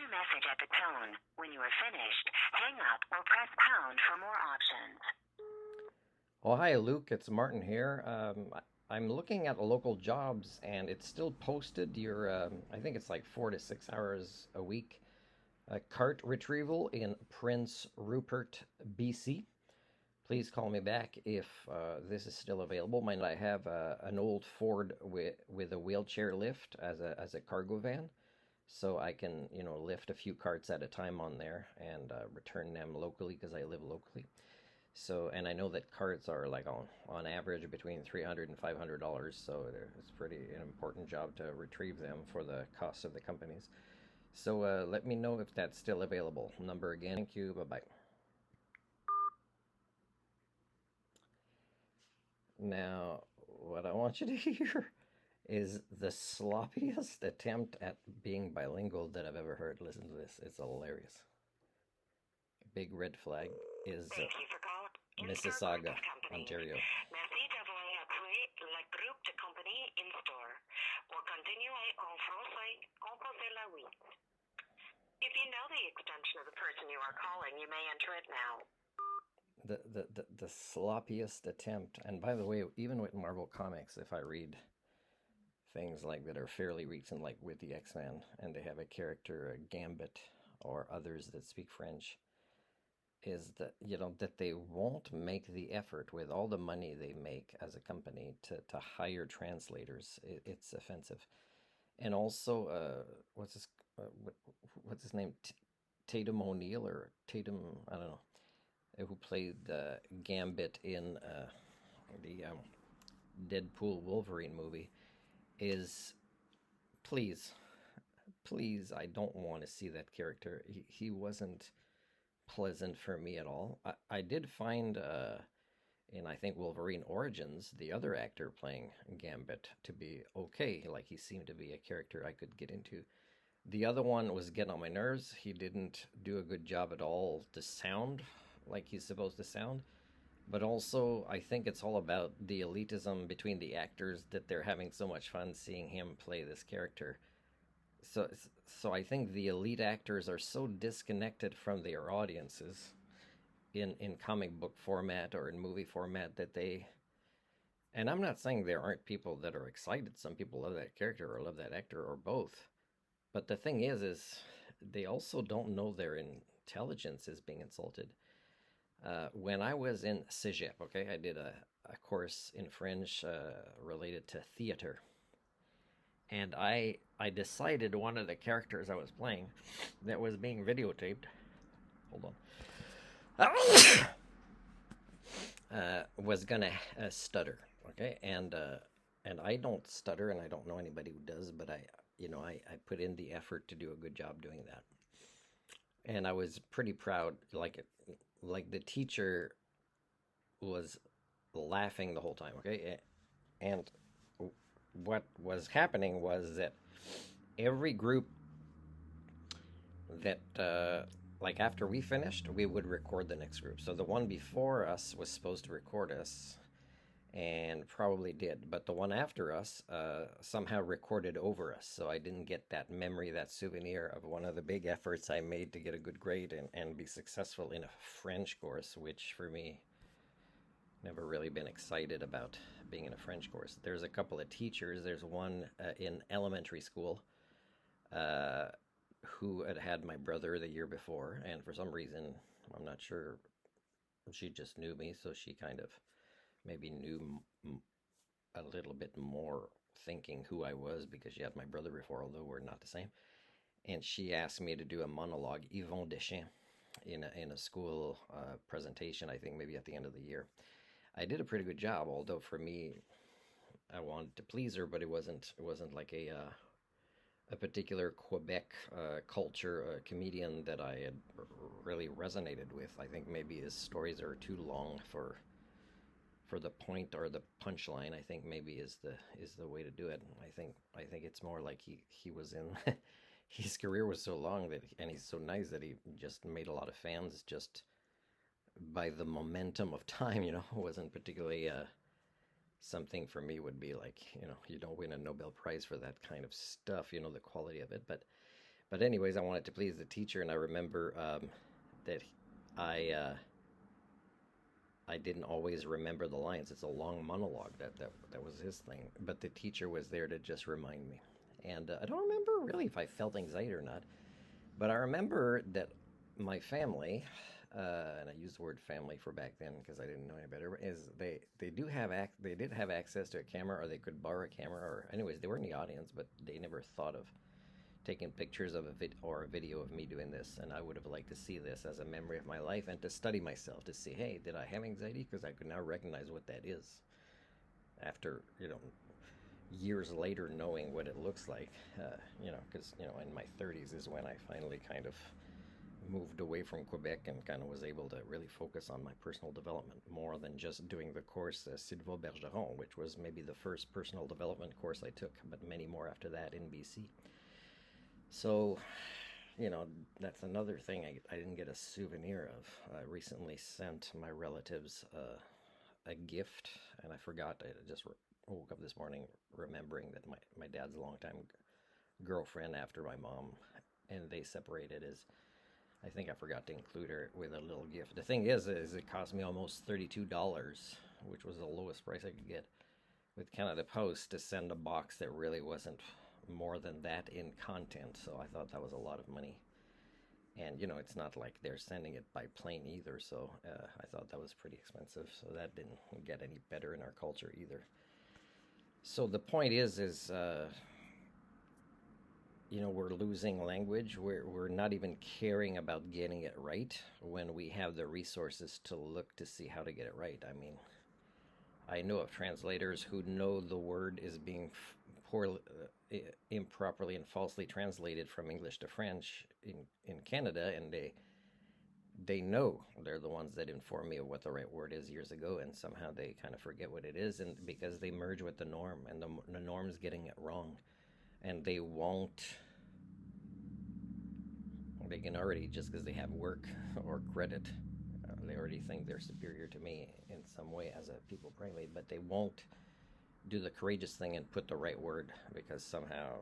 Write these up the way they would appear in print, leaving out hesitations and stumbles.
your message at the tone. When you are finished, hang up or press pound for more options. Oh, hi, Luke. It's Martin here. I'm looking at local jobs, and it's still posted. I think it's like 4 to 6 hours a week. Cart retrieval in Prince Rupert, BC. Please call me back if this is still available. Mind, I have an old Ford with a wheelchair lift as a cargo van, so I can lift a few carts at a time on there and return them locally because I live locally. So, and I know that carts are like on average between $300 and $500. So it's pretty an important job to retrieve them for the cost of the companies. So let me know if that's still available. Number again. Thank you. Bye bye. Now, what I want you to hear is the sloppiest attempt at being bilingual that I've ever heard. Listen to this. It's hilarious. Big red flag is Thank you for calling Mississauga, Ontario. Merci d'avoir appelé le groupe de compagnie in-store. Pour continuer en français, composez la 8. If you know the extension of the person you are calling, you may enter it now. The sloppiest attempt. And by the way, even with Marvel Comics, if I read things like that are fairly recent, like with the X-Men, and they have a character, a Gambit, or others that speak French, is that that they won't make the effort with all the money they make as a company to hire translators. It's offensive. And also, what's his name? Tatum O'Neal or Tatum, I don't know, who played Gambit in the Deadpool Wolverine movie, is please, please, I don't want to see that character. He wasn't pleasant for me at all. I did find in I think Wolverine Origins, the other actor playing Gambit to be okay. Like he seemed to be a character I could get into. The other one was getting on my nerves. He didn't do a good job at all to sound like he's supposed to sound. But also, I think it's all about the elitism between the actors that they're having so much fun seeing him play this character. So, so I think the elite actors are so disconnected from their audiences in comic book format or in movie format that they. And I'm not saying there aren't people that are excited. Some people love that character or love that actor or both. But the thing is they also don't know their intelligence is being insulted. When I was in Cégep, okay, I did a course in French related to theater. And I decided one of the characters I was playing that was being videotaped, hold on, was gonna stutter, okay, and I don't stutter, and I don't know anybody who does, but I put in the effort to do a good job doing that, and I was pretty proud. Like the teacher was laughing the whole time, okay, and what was happening was that every group that like after we finished, we would record the next group. So the one before us was supposed to record us and probably did, but the one after us somehow recorded over us. So I didn't get that memory, that souvenir of one of the big efforts I made to get a good grade and be successful in a French course, which for me, never really been excited about being in a French course. There's a couple of teachers. There's one in elementary school who had my brother the year before, and for some reason, I'm not sure, she just knew me, so she kind of maybe knew a little bit more, thinking who I was because she had my brother before, although we're not the same. And she asked me to do a monologue, Yvon Deschamps, in a school presentation, I think maybe at the end of the year. I did a pretty good job, although for me, I wanted to please her, but it wasn't like a particular Quebec culture comedian that I had really resonated with. I think maybe his stories are too long for the point or the punchline. I think maybe is the way to do it. I think it's more like he was in his career was so long that and he's so nice that he just made a lot of fans just by the momentum of time. It wasn't particularly something for me would be like, you don't win a Nobel Prize for that kind of stuff, the quality of it. But But anyways, I wanted to please the teacher, and I remember that I I didn't always remember the lines. It's a long monologue. That was his thing. But the teacher was there to just remind me. And I don't remember really if I felt anxiety or not. But I remember that my family, and I use the word family for back then because I didn't know any better, is they did have access to a camera, or they could borrow a camera, or anyways they were in the audience, but they never thought of taking pictures of a video of me doing this. And I would have liked to see this as a memory of my life and to study myself to see, hey, did I have anxiety? Because I could now recognize what that is after years later, knowing what it looks like. Because in my 30s is when I finally kind of moved away from Quebec and kind of was able to really focus on my personal development more than just doing the course Sylvain Bergeron, which was maybe the first personal development course I took, but many more after that in BC. So, that's another thing I didn't get a souvenir of. I recently sent my relatives a gift, and I forgot. I just woke up this morning remembering that my dad's longtime girlfriend after my mom, and they separated, is I think I forgot to include her with a little gift. The thing is it cost me almost $32, which was the lowest price I could get with Canada Post, to send a box that really wasn't more than that in content. So I thought that was a lot of money. And, it's not like they're sending it by plane either. So I thought that was pretty expensive. So that didn't get any better in our culture either. So the point is we're losing language. We're not even caring about getting it right when we have the resources to look to see how to get it right. I mean, I know of translators who know the word is being poorly, improperly and falsely translated from English to French in Canada, and they know they're the ones that informed me of what the right word is years ago, and somehow they kind of forget what it is, and because they merge with the norm, and the norm's getting it wrong, and they won't. They can already, just because they have work or credit, they already think they're superior to me in some way as a people primate, but they won't do the courageous thing and put the right word, because somehow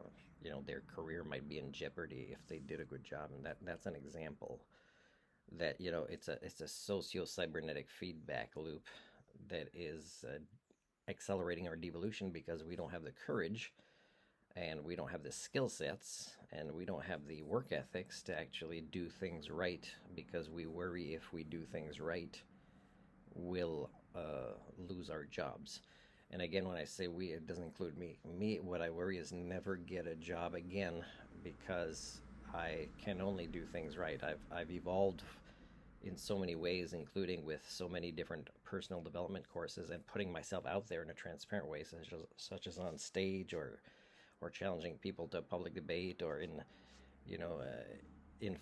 their career might be in jeopardy if they did a good job. And that's an example that it's a socio-cybernetic feedback loop that is accelerating our devolution, because we don't have the courage, and we don't have the skill sets, and we don't have the work ethics to actually do things right, because we worry if we do things right, we'll lose our jobs. And again, when I say we, it doesn't include me. What I worry is never get a job again, because I can only do things right. I've evolved in so many ways, including with so many different personal development courses and putting myself out there in a transparent way, such as on stage, or challenging people to public debate, or in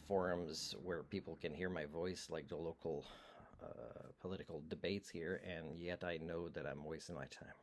forums where people can hear my voice, like the local political debates here, and yet I know that I'm wasting my time.